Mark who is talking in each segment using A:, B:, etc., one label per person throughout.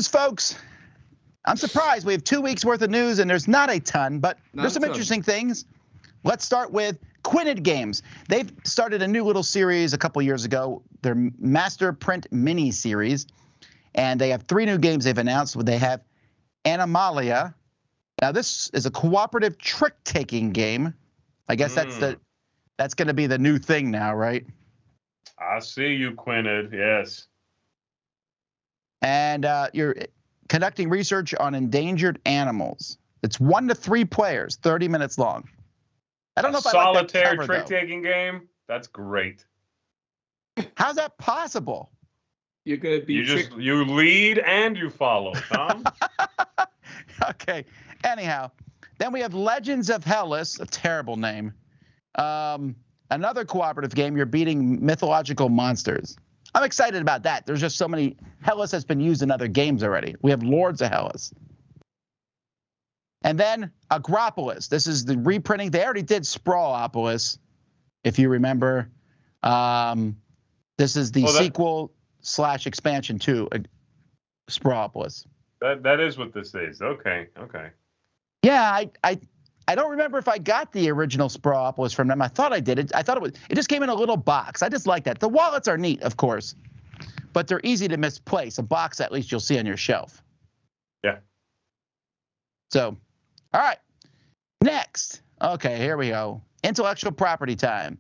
A: news, folks. I'm surprised. We have 2 weeks worth of news, and there's not a ton, but there's some interesting things. Let's start with Quintin Games. They've started a new little series a couple years ago, their Master Print mini series, and they have 3 new games they've announced. They have Animalia. Now, this is a cooperative trick-taking game. I guess that's going to be the new thing now, right?
B: I see you, Quintin. Yes.
A: And you're conducting research on endangered animals. It's 1 to 3 players, 30 minutes long. I don't know if I like that cover,
B: solitaire trick-taking game. That's great.
A: How's that possible?
C: You're going to be
B: you lead and you follow, Tom.
A: Okay. Anyhow, then we have Legends of Hellas, a terrible name. Another cooperative game. You're beating mythological monsters. I'm excited about that. There's just so many. Hellas has been used in other games already. We have Lords of Hellas. And then Agropolis. This is the reprinting. They already did Sprawlopolis, if you remember. This is the sequel/expansion to Sprawlopolis.
B: That is what this is. Okay.
A: Yeah, I don't remember if I got the original Sprawlopolis from them. I thought I did. I thought it just came in a little box. I just like that. The wallets are neat, of course, but they're easy to misplace. A box, at least, you'll see on your shelf.
B: Yeah.
A: So, all right. Next. Okay, here we go. Intellectual property time.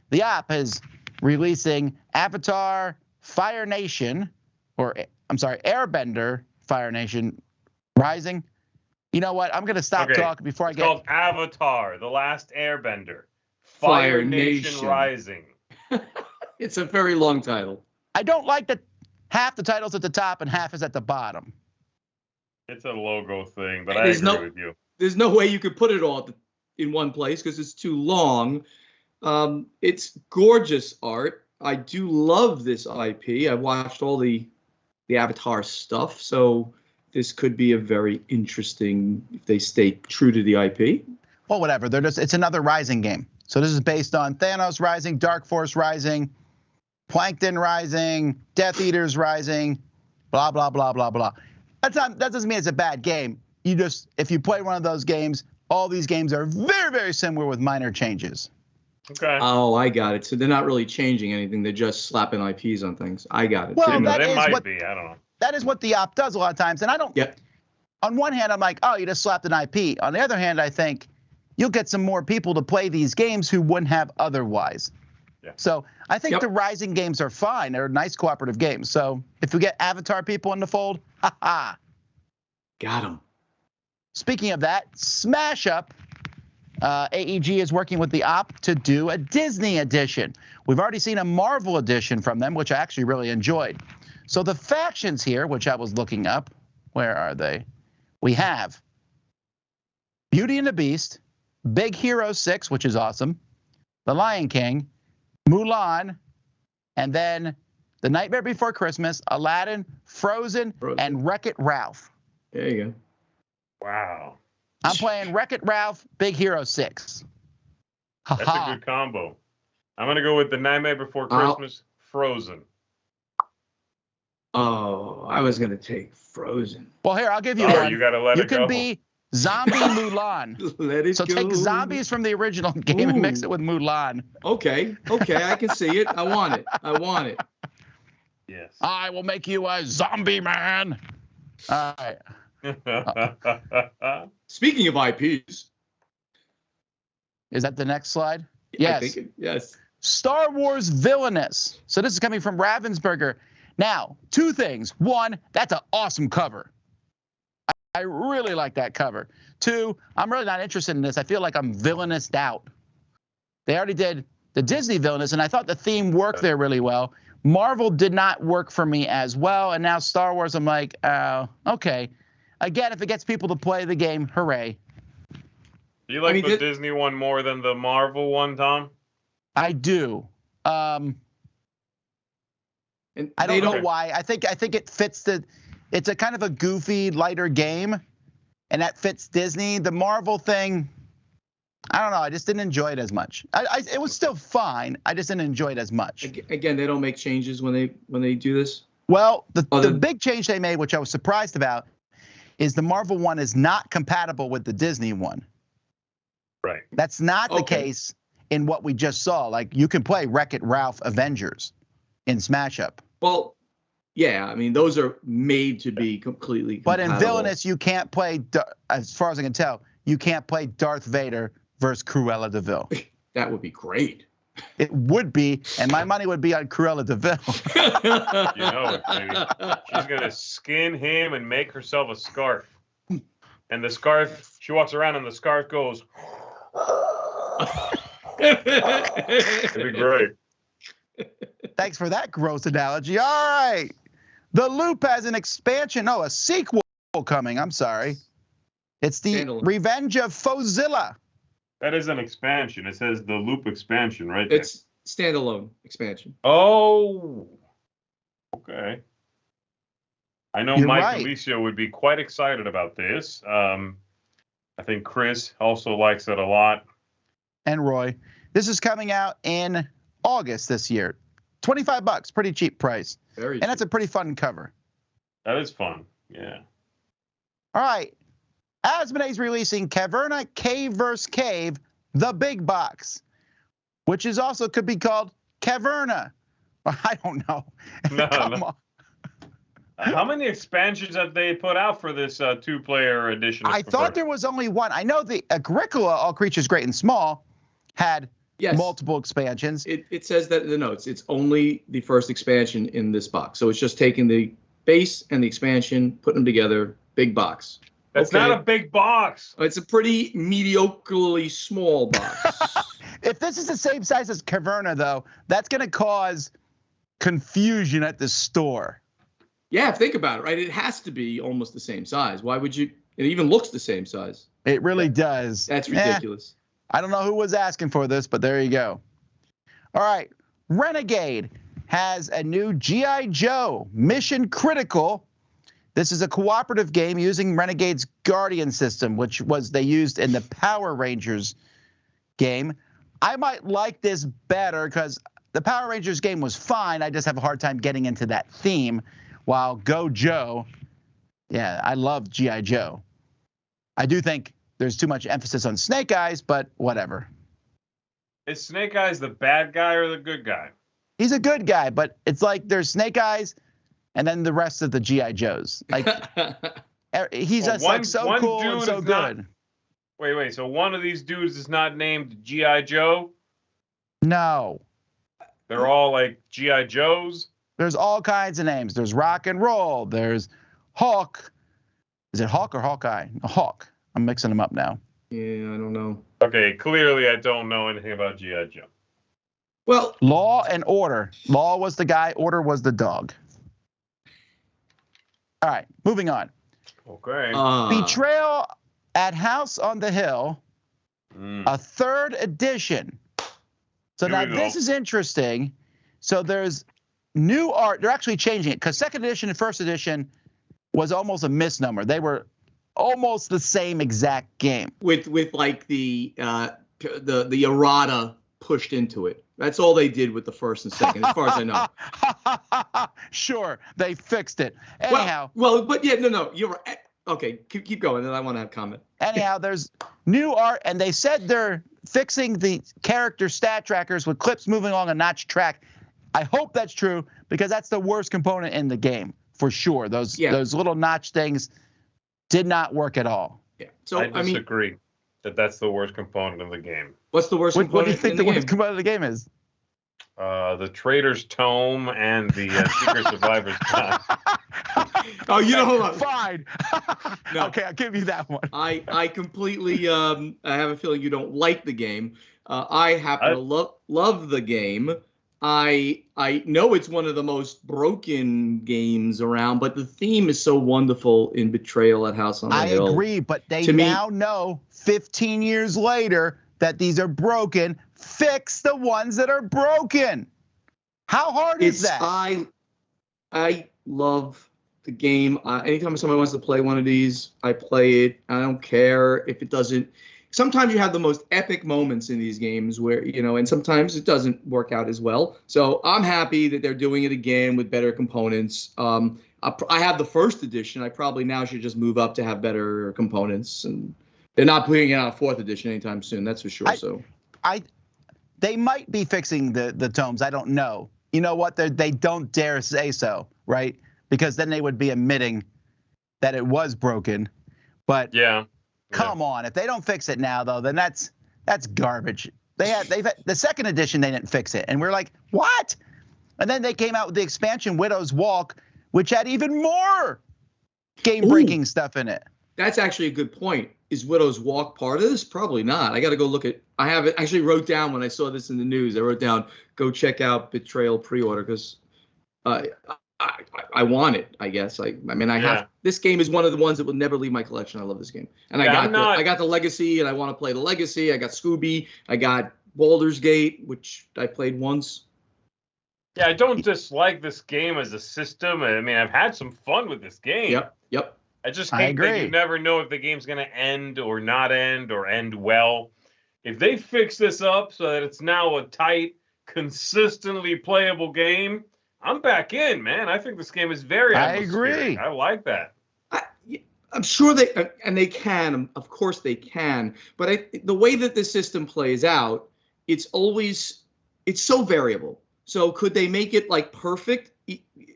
A: The op is releasing Avatar Fire Nation, Airbender Fire Nation Rising. You know what? I'm going to stop talking before I get...
B: It's called Avatar, The Last Airbender. Fire Nation Rising.
C: It's a very long title.
A: I don't like that half the title's at the top and half is at the bottom.
B: It's a logo thing, but I agree with you.
C: There's no way you could put it all in one place because it's too long. It's gorgeous art. I do love this IP. I watched all the Avatar stuff, so... This could be a very interesting if they stay true to the IP.
A: Well, whatever. It's another Rising game. So this is based on Thanos Rising, Dark Force Rising, Plankton Rising, Death Eaters Rising, blah, blah, blah, blah, blah. That doesn't mean it's a bad game. If you play one of those games, all these games are very, very similar with minor changes.
B: Okay.
C: Oh, I got it. So they're not really changing anything. They're just slapping IPs on things. I got it.
A: Well,
B: it might be. I don't know.
A: That is what the op does a lot of times. And I don't, on one hand, I'm like, oh, you just slapped an IP. On the other hand, I think you'll get some more people to play these games who wouldn't have otherwise. Yeah. So I think the Rising games are fine. They're nice cooperative games. So if we get Avatar people in the fold, ha-ha.
C: Got them.
A: Speaking of that, Smash Up, AEG is working with the op to do a Disney edition. We've already seen a Marvel edition from them, which I actually really enjoyed. So the factions here, which I was looking up, where are they? We have Beauty and the Beast, Big Hero 6, which is awesome, The Lion King, Mulan, and then The Nightmare Before Christmas, Aladdin, Frozen, and Wreck-It Ralph.
C: There you go.
B: Wow.
A: I'm playing Wreck-It Ralph, Big Hero 6.
B: That's a good combo. I'm going to go with The Nightmare Before Christmas, Frozen.
C: Oh, I was going to take Frozen.
A: Well, here, I'll give you one.
B: You got to let it go.
A: You can be Zombie Mulan.
C: Let it
A: go. So take zombies from the original game and mix it with Mulan.
C: Okay, I can see it. I want it.
B: Yes.
A: I will make you a zombie man. All right.
C: Speaking of IPs.
A: Is that the next slide? Yes.
C: Yes.
A: Star Wars Villainous. So this is coming from Ravensburger. Now, 2 things. 1, that's an awesome cover. I really like that cover. 2, I'm really not interested in this. I feel like I'm villainoused out. They already did the Disney Villainous, and I thought the theme worked there really well. Marvel did not work for me as well, and now Star Wars, I'm like, oh, okay. Again, if it gets people to play the game, hooray.
B: Do you like the Disney one more than the Marvel one, Tom?
A: I do. I don't know why. I think it fits it's a kind of a goofy, lighter game, and that fits Disney. The Marvel thing, I don't know. I just didn't enjoy it as much. It was still fine. I just didn't enjoy it as much.
C: Again, they don't make changes when they do this.
A: Well, the big change they made, which I was surprised about, is the Marvel one is not compatible with the Disney one.
B: Right.
A: That's not the case in what we just saw. Like, you can play Wreck-It Ralph Avengers in Smash Up.
C: Well, yeah, I mean, those are made to be completely compatible.
A: But in Villainous, you can't play, as far as I can tell, you can't play Darth Vader versus Cruella de Vil.
C: That would be great.
A: It would be, and my money would be on Cruella de Vil.
B: You know it, baby. She's going to skin him and make herself a scarf. And the scarf, she walks around and the scarf goes. It'd be great.
A: Thanks for that gross analogy. All right. The Loop has an expansion. Oh, a sequel coming. I'm sorry. It's the Revenge of Fozilla.
B: That is an expansion. It says the Loop expansion right there.
C: It's standalone expansion.
B: Oh, okay. I know Mike
A: right.
B: Alicia would be quite excited about this. I think Chris also likes it a lot.
A: And Roy. This is coming out in August this year. $25, pretty cheap price.
C: Very cheap.
A: And that's a pretty fun cover.
B: That is fun, yeah.
A: All right. Asmodee's releasing Caverna Cave vs. Cave, the Big Box, which is also could be called Caverna. I don't know. Come on.
B: How many expansions have they put out for this two-player edition?
A: I thought there was only one. I know the Agricola, All Creatures Great and Small, had multiple expansions.
C: It says that in the notes. It's only the first expansion in this box. So it's just taking the base and the expansion, putting them together, big box.
B: That's not a big box.
C: It's a pretty mediocrely small box.
A: If this is the same size as Caverna, though, that's going to cause confusion at the store.
C: Yeah, think about it, right? It has to be almost the same size. Why would you? It even looks the same size.
A: It really does.
C: That's ridiculous.
A: I don't know who was asking for this, but there you go. All right. Renegade has a new G.I. Joe Mission Critical. This is a cooperative game using Renegade's Guardian system, which was they used in the Power Rangers game. I might like this better because the Power Rangers game was fine. I just have a hard time getting into that theme. While Go Joe, yeah, I love G.I. Joe. I do think there's too much emphasis on Snake Eyes, but whatever.
B: Is Snake Eyes the bad guy or the good guy?
A: He's a good guy, but it's like there's Snake Eyes and then the rest of the G.I. Joes. Like he's just like so cool and so good.
B: Wait. So one of these dudes is not named G.I. Joe?
A: No.
B: They're all like G.I. Joes?
A: There's all kinds of names. There's Rock and Roll. There's Hawk. Is it Hawk or Hawkeye? Hawk. I'm mixing them up now.
C: Yeah, I don't know.
B: Okay, clearly I don't know anything about G.I. Joe.
C: Well,
A: Law and Order. Law was the guy. Order was the dog. All right, moving on.
B: Okay.
A: Betrayal at House on the Hill, a third edition. So now this is interesting. So there's new art. They're actually changing it because second edition and first edition was almost a misnomer. They were almost the same exact game.
C: With like the errata pushed into it. That's all they did with the first and second, as far as I know.
A: Sure, they fixed it. Anyhow.
C: Well, but yeah, no, you're right. Okay, keep going, and I want to have a comment.
A: Anyhow, there's new art, and they said they're fixing the character stat trackers with clips moving along a notch track. I hope that's true because that's the worst component in the game for sure. Those little notch things did not work at all.
C: Yeah. So
B: I disagree that that's the worst component of the game.
C: What's the worst component?
A: What do you think the worst component of the game is?
B: The Traitor's Tome and the Secret Survivor's Guide.
C: Oh, you know what?
A: Fine.
C: No.
A: Okay, I'll give you that one.
C: I completely I have a feeling you don't like the game. I happen to love the game. I know it's one of the most broken games around, but the theme is so wonderful in Betrayal at House on the Hill.
A: I agree, but they now know 15 years later that these are broken. Fix the ones that are broken. How hard is that?
C: I love the game. Anytime somebody wants to play one of these, I play it. I don't care if it doesn't sometimes you have the most epic moments in these games where, and sometimes it doesn't work out as well. So I'm happy that they're doing it again with better components. I have the first edition. I probably now should just move up to have better components, and they're not putting out a fourth edition anytime soon. That's for sure.
A: They might be fixing the tomes. I don't know. You know what? They don't dare say so, right? Because then they would be admitting that it was broken. But come on, if they don't fix it now, though, then that's garbage. They've had the second edition, they didn't fix it, and we're like, what? And then they came out with the expansion Widow's Walk, which had even more game-breaking stuff in it.
C: That's actually a good point. Is Widow's Walk part of this? Probably not. I got to go look at. I have it actually wrote down when I saw this in the news. I wrote down, go check out Betrayal pre-order because I want it. I guess. I have. This game is one of the ones that will never leave my collection. I love this game, and I got the Legacy, and I want to play the Legacy. I got Scooby. I got Baldur's Gate, which I played once.
B: Yeah, I don't dislike this game as a system. I mean, I've had some fun with this game.
C: Yep.
B: I just hate that you never know if the game's going to end or not end or end well. If they fix this up so that it's now a tight, consistently playable game, I'm back in, man. I think this game is very atmospheric.
A: I agree.
B: I like that.
C: I'm sure they can. Of course they can. But the way that the system plays out, it's so variable. So could they make it like perfect?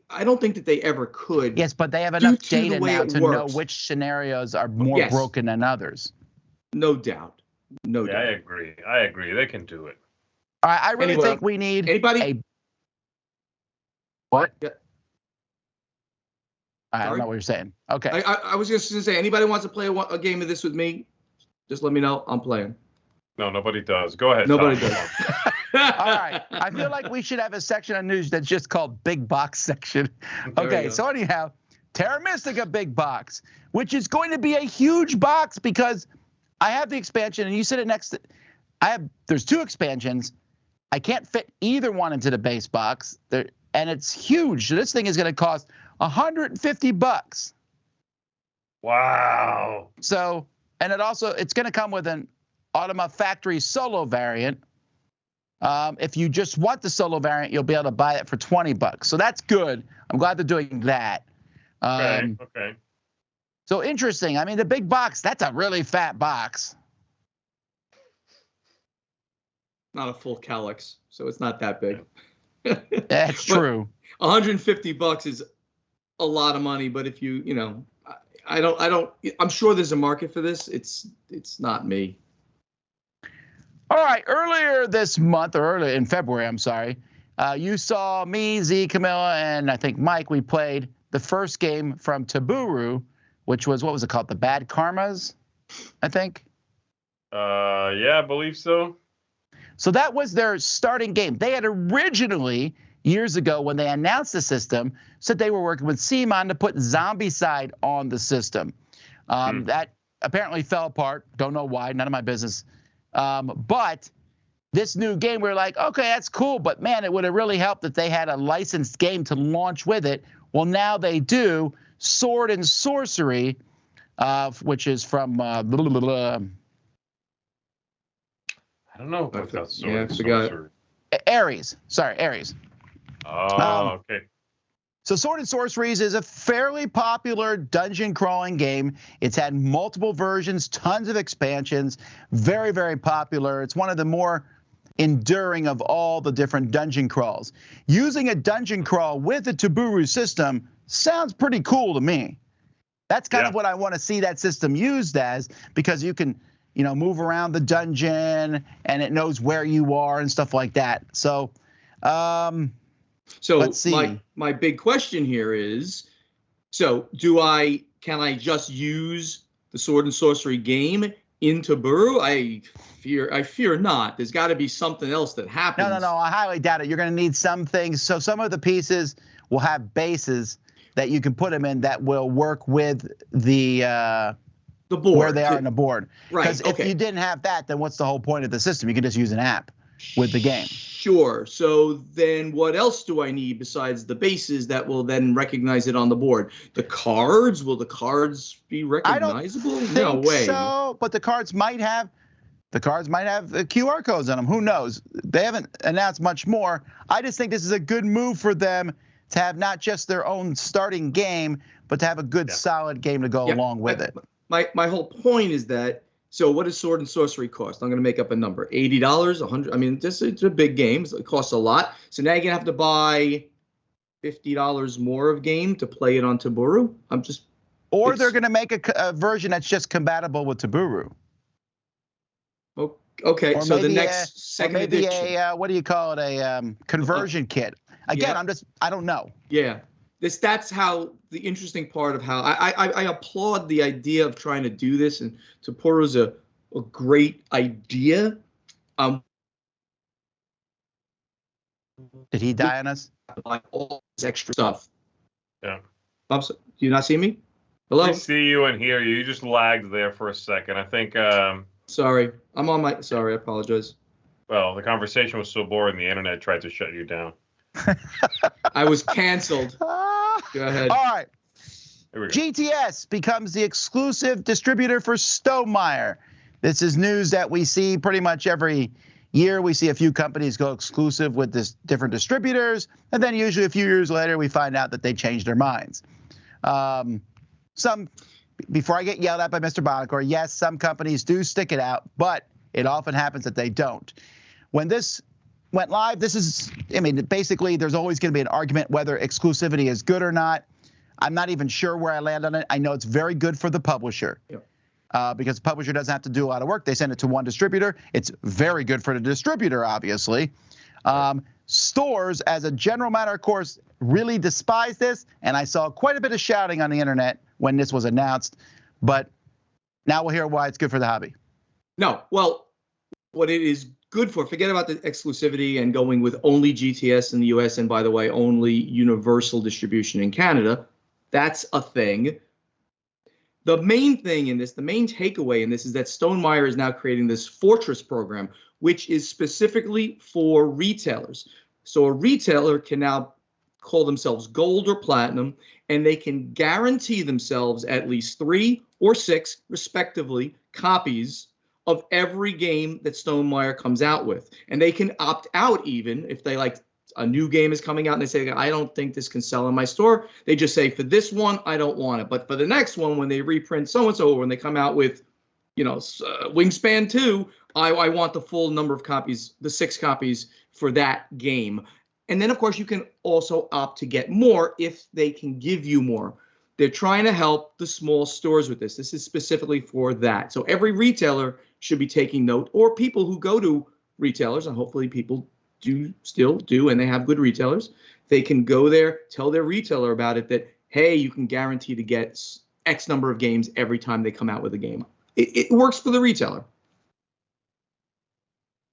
C: I don't think that they ever could.
A: Yes, but they have enough data now to know which scenarios are more broken than others.
C: No doubt.
B: I agree. They can do it.
A: All right, I really think we need What? Yeah. I don't know what you're saying. Okay.
C: I was just going to say, anybody wants to play a game of this with me, just let me know. I'm playing.
B: No, nobody does. Go ahead.
C: Nobody does.
A: All right. I feel like we should have a section of news that's just called Big Box section. Okay, so anyhow, Terra Mystica Big Box, which is going to be a huge box because I have the expansion, and you said it next to, there's two expansions. I can't fit either one into the base box, and it's huge. So this thing is going to cost $150.
B: Wow.
A: So, and it's going to come with an Automa Factory solo variant. If you just want the solo variant, you'll be able to buy it for $20. So that's good. I'm glad they're doing that.
B: Okay.
A: So interesting. I mean, the big box, that's a really fat box.
C: Not a full calyx, so it's not that big.
A: That's true.
C: $150 is a lot of money, but if I'm sure there's a market for this. It's not me.
A: All right, earlier this month, or earlier in February, I'm sorry, you saw me, Zee, Camilla, and I think Mike, we played the first game from Taburu, which was, what was it called? The Bad Karmas, I think?
B: Yeah, I believe so.
A: So that was their starting game. They had originally, years ago, when they announced the system, said they were working with Simon to put Zombicide on the system. That apparently fell apart. Don't know why. None of my business. But this new game, we're like, okay, that's cool. But, man, it would have really helped if they had a licensed game to launch with it. Well, now they do. Sword and Sorcery, which is from
B: I don't know about that Sword and Sorcery.
A: Ares. Sorry, Ares.
B: Oh, okay.
A: So Sword and Sorceries is a fairly popular dungeon crawling game. It's had multiple versions, tons of expansions, very, very popular. It's one of the more enduring of all the different dungeon crawls. Using a dungeon crawl with the Taburu system sounds pretty cool to me. That's kind of what I want to see that system used as, because you can, move around the dungeon and it knows where you are and stuff like that. So, let's see.
C: My big question here is, so can I just use the Sword and Sorcery game in Taburu? I fear not. There's got to be something else that happens.
A: No. I highly doubt it. You're going to need some things. So some of the pieces will have bases that you can put them in that will work with the board, where they are on the board.
C: Right.
A: Because if you didn't have that, then what's the whole point of the system? You can just use an app with the game.
C: Sure. So then what else do I need besides the bases that will then recognize it on the board? The cards? Will the cards be recognizable?
A: I don't think so, but the cards might have The cards might have QR codes on them. Who knows? They haven't announced much more. I just think this is a good move for them to have not just their own starting game, but to have a good, solid game to go along with it.
C: My whole point is that, so what does Sword and Sorcery cost? I'm going to make up a number. $80, $100. I mean, it's a big game. It costs a lot. So now you're going to have to buy $50 more of game to play it on Taburu.
A: Or they're going to make a version that's just compatible with Taburu.
C: Okay,
A: or
C: so
A: maybe
C: the next second edition.
A: What do you call it? A conversion kit. Again, I don't know.
C: Yeah. That's how the interesting part of how I applaud the idea of trying to do this, and Tapuru's a great idea.
A: Did he die on us?
C: All this extra stuff.
B: Yeah.
C: Do you not see me? Hello?
B: I see you and hear you. You just lagged there for a second. I think.
C: Sorry. I'm on my. Sorry, I apologize.
B: Well, the conversation was so boring, the internet tried to shut you down.
C: I was canceled. Go ahead.
A: All right. Here we go. GTS becomes the exclusive distributor for Stonemeyer. This is news that we see pretty much every year. We see a few companies go exclusive with different distributors, and then usually a few years later, we find out that they changed their minds. Before I get yelled at by Mr. Buonocore, yes, some companies do stick it out, but it often happens that they don't. When this went live, basically there's always going to be an argument whether exclusivity is good or not. I'm not even sure where I land on it. I know it's very good for the publisher because the publisher doesn't have to do a lot of work. They send it to one distributor. It's very good for the distributor, obviously. Stores, as a general matter, of course, really despise this, and I saw quite a bit of shouting on the internet when this was announced, but now we'll hear why it's good for the hobby.
C: No, well, what it is good for, forget about the exclusivity and going with only GTS in the US, and by the way, only universal distribution in Canada. That's a thing. The main thing in this, the main takeaway in this is that Stonemeyer is now creating this Fortress program, which is specifically for retailers. So a retailer can now call themselves gold or platinum, and they can guarantee themselves at least 3 or 6, respectively, copies of every game that Stonemeyer comes out with. And they can opt out even if they like a new game is coming out and they say, I don't think this can sell in my store. They just say, for this one, I don't want it. But for the next one, when they reprint so-and-so, when they come out with, Wingspan 2, I want the full number of copies, the 6 copies for that game. And then, of course, you can also opt to get more if they can give you more. They're trying to help the small stores with this. This is specifically for that. So every retailer should be taking note, or people who go to retailers, and hopefully people still do, and they have good retailers. They can go there, tell their retailer about it, that, hey, you can guarantee to get X number of games every time they come out with a game. It works for the retailer.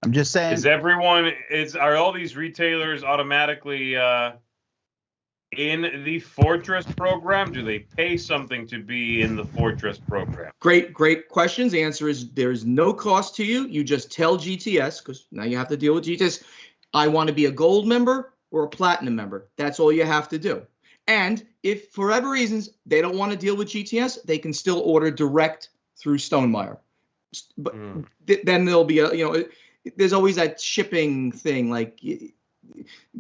A: I'm just saying.
B: Are all these retailers automatically in the Fortress program? Do they pay something to be in the Fortress program?
C: Great questions. The answer is there's no cost to you. You just tell GTS, because now you have to deal with GTS, I want to be a gold member or a platinum member. That's all you have to do. And if for whatever reasons they don't want to deal with GTS, they can still order direct through Stonemeyer. But then there'll be there's always that shipping thing, like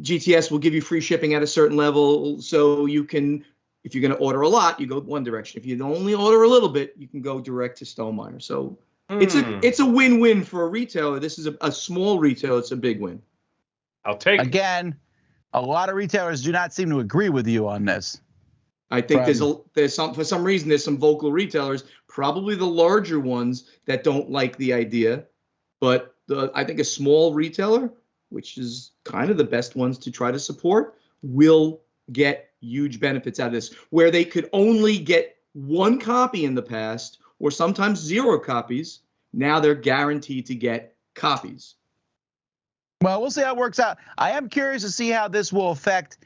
C: GTS will give you free shipping at a certain level, so you can, if you're going to order a lot, you go one direction. If you only order a little bit, you can go direct to Stonemeyer. So it's a win-win for a retailer. This is a small retailer. It's a big win.
B: I'll take it.
A: Again, a lot of retailers do not seem to agree with you on this.
C: I think for some reason there's some vocal retailers, probably the larger ones, that don't like the idea, but I think a small retailer, which is kind of the best ones to try to support, will get huge benefits out of this, where they could only get 1 copy in the past, or sometimes 0 copies. Now they're guaranteed to get copies.
A: Well, we'll see how it works out. I am curious to see how this will affect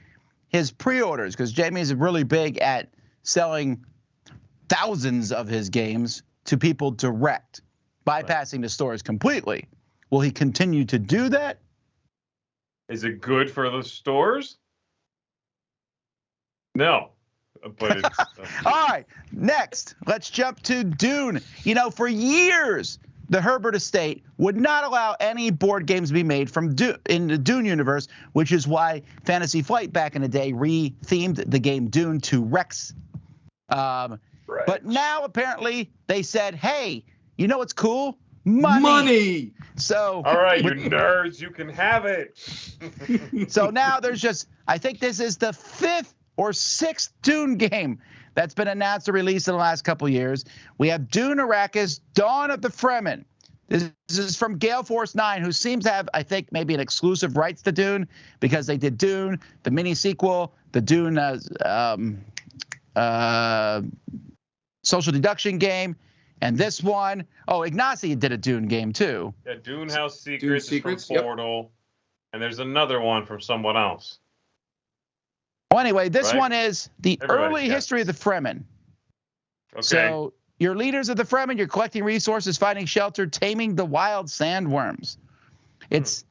A: his pre-orders, because Jamie is really big at selling thousands of his games to people direct, bypassing the stores completely. Will he continue to do that?
B: Is it good for the stores? No. But it's,
A: all right, next, let's jump to Dune. For years, the Herbert estate would not allow any board games to be made from in the Dune universe, which is why Fantasy Flight back in the day re-themed the game Dune to Rex. Right. But now apparently they said, hey, you know what's cool? Money. So
B: all right, you nerds, you can have it.
A: So now there's I think this is the 5th or 6th Dune game that's been announced to release in the last couple years. We have Dune Arrakis, Dawn of the Fremen. This is from Gale Force 9, who seems to have, I think, maybe an exclusive rights to Dune because they did Dune, the mini sequel, the Dune social deduction game, and this one. Oh, Ignacy did a Dune game too.
B: Yeah, Dune House Secrets from Portal, and there's another one from someone else.
A: Well, anyway, this one is the early history of the Fremen. Okay. So you're leaders of the Fremen. You're collecting resources, finding shelter, taming the wild sandworms. It's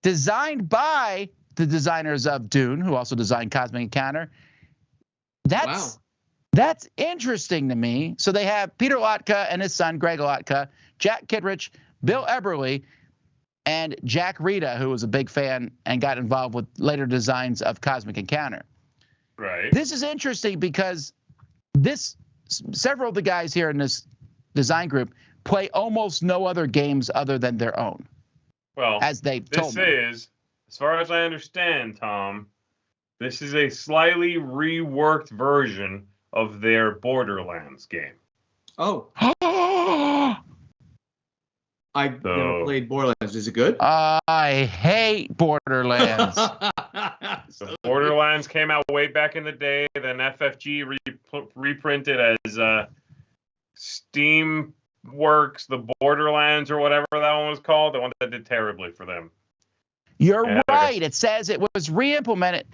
A: designed by the designers of Dune, who also designed Cosmic Encounter. That's interesting to me. So they have Peter Lotka and his son, Greg Lotka, Jack Kittredge, Bill Eberly, and Jack Rita, who was a big fan and got involved with later designs of Cosmic Encounter.
B: Right.
A: This is interesting because several of the guys here in this design group play almost no other games other than their own.
B: Well,
A: as they told me.
B: This is, as far as I understand, Tom, this is a slightly reworked version of their Borderlands game.
C: Oh. I've never played Borderlands. Is it good?
A: I hate Borderlands.
B: So Borderlands came out way back in the day. Then FFG reprinted as Steamworks, the Borderlands or whatever that one was called. The one that did terribly for them.
A: You're right. It says it was re-implemented.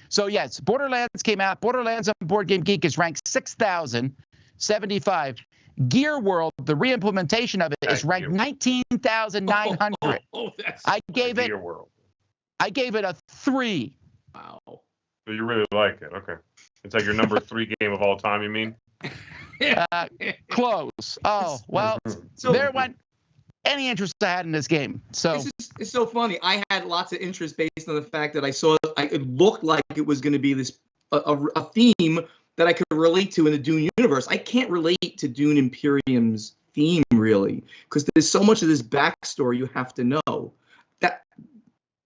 A: So yes, Borderlands came out. Borderlands on Board Game Geek is ranked 6,075. Gear World, the re-implementation of it, is ranked 19,900. I gave it a 3.
C: Wow.
B: So you really like it? Okay. It's like your number 3 game of all time, you mean?
A: Close. Oh, well, so there went any interest I had in this game. So
C: it's so funny. I had lots of interest based on the fact that I saw it looked like it was going to be this a theme that I could relate to in the Dune universe. I can't relate to Dune Imperium's theme really, because there's so much of this backstory you have to know. That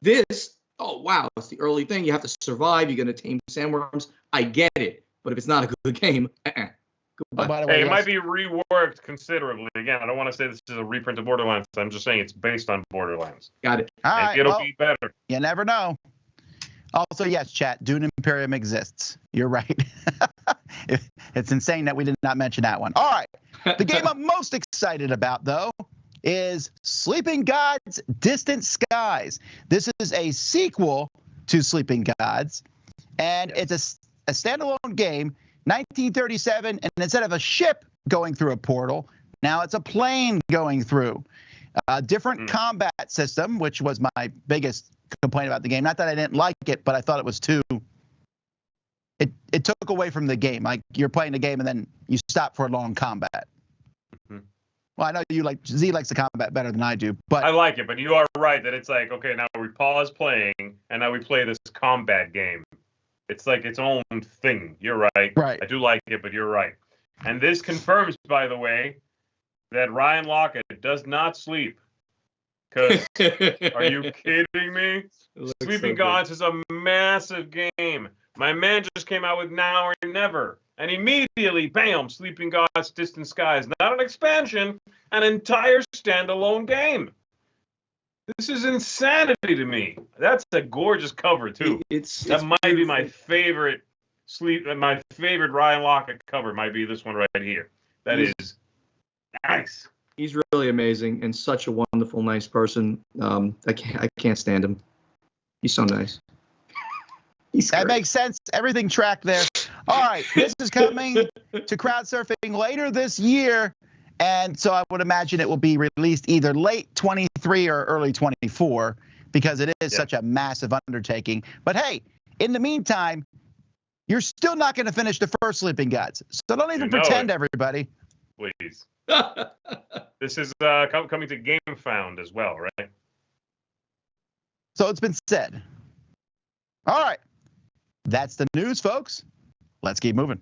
C: this, oh wow, it's the early thing. You have to survive. You're going to tame sandworms. I get it, but if it's not a good game,
B: goodbye. Hey, it might be reworked considerably. Again, I don't want to say this is a reprint of Borderlands. I'm just saying it's based on Borderlands.
C: Got it.
A: All right,
B: it'll be better.
A: You never know. Also, yes, chat, Dune Imperium exists. You're right. It's insane that we did not mention that one. All right. The game I'm most excited about, though, is Sleeping Gods Distant Skies. This is a sequel to Sleeping Gods, and it's a standalone game, 1937, and instead of a ship going through a portal, now it's a plane going through. Different combat system, which was my biggest complaint about the game. Not that I didn't like it, but I thought it was too. It took away from the game. Like you're playing the game and then you stop for a long combat. Mm-hmm. Well, I know Zee likes the combat better than I do, but
B: I like it. But you are right that it's like, okay, now we pause playing and now we play this combat game. It's like its own thing. You're right.
A: Right.
B: I do like it, but you're right. And this confirms, by the way, that Ryan Lockett does not sleep. Because, are you kidding me? Sleeping Gods is a massive game. My man just came out with Now or Never. And immediately, bam, Sleeping Gods Distant Skies. Not an expansion, an entire standalone game. This is insanity to me. That's a gorgeous cover, too. That might be my favorite Ryan Lockett cover. Might be this one right here. That is nice.
C: He's really amazing and such a wonderful, nice person. I can't stand him. He's so nice.
A: That makes sense. Everything tracked there. All right, this is coming to crowd surfing later this year, and so I would imagine it will be released either late 23 or early 24 because it is such a massive undertaking. But hey, in the meantime, you're still not going to finish the first Sleeping Gods, so don't even pretend, everybody.
B: Please. This is coming to GameFound as well, right?
A: So it's been said. All right. That's the news, folks. Let's keep moving.